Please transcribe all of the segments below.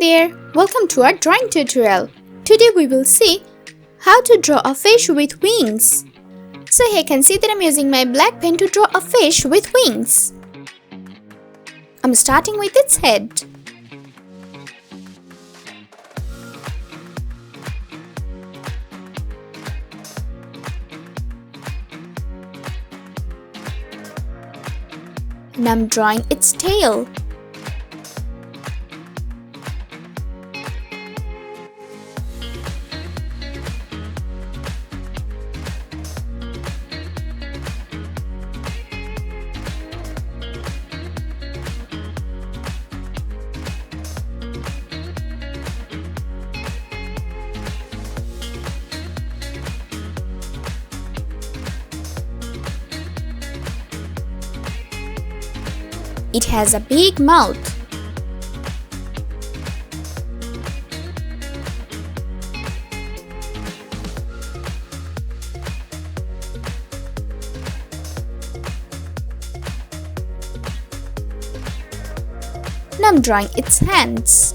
there! Welcome to our drawing tutorial. Today we will see how to draw a fish with wings. So here you can see that I'm using my black pen to draw a fish with wings. I'm starting with its head. And I'm drawing its tail. It has a big mouth. Now I'm drawing its hands.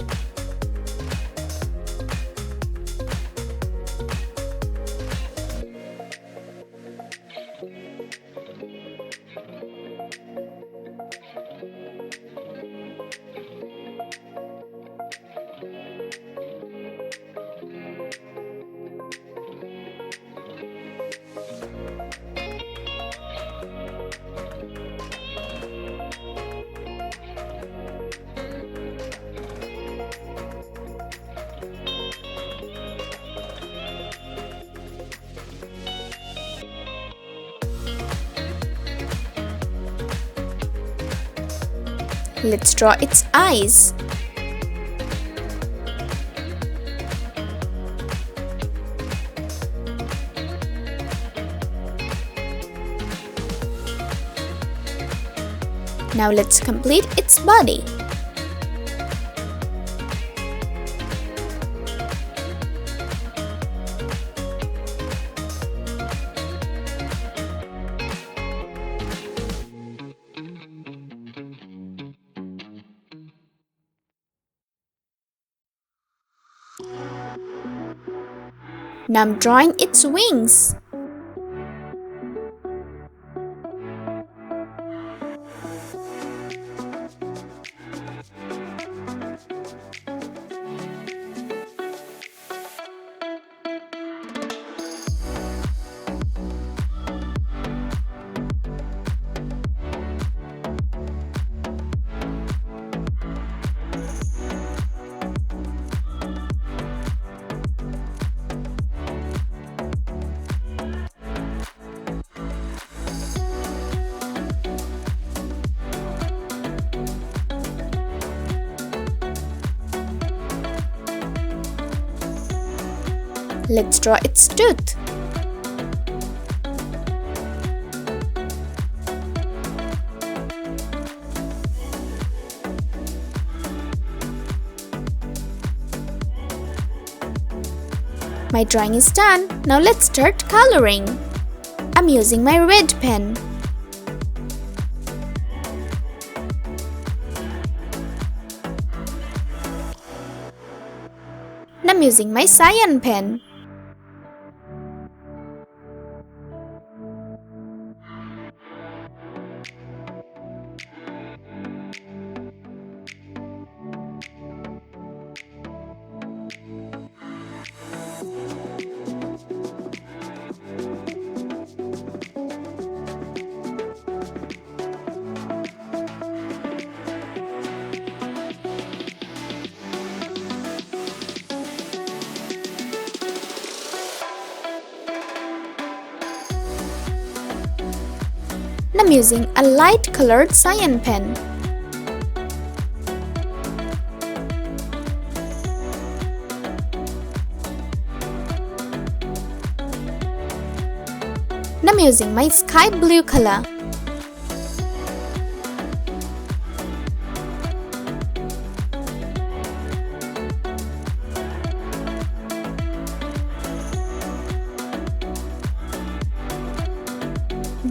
Let's draw its eyes. Now let's complete its body. Now I'm drawing its wings. Let's draw its tooth. My drawing is done. Now let's start coloring. I'm using my red pen. And I'm using my cyan pen. And I'm using a light colored cyan pen. And I'm using my sky blue color.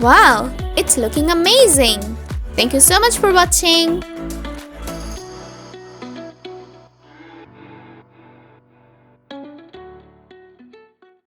Wow, it's looking amazing! Thank you so much for watching.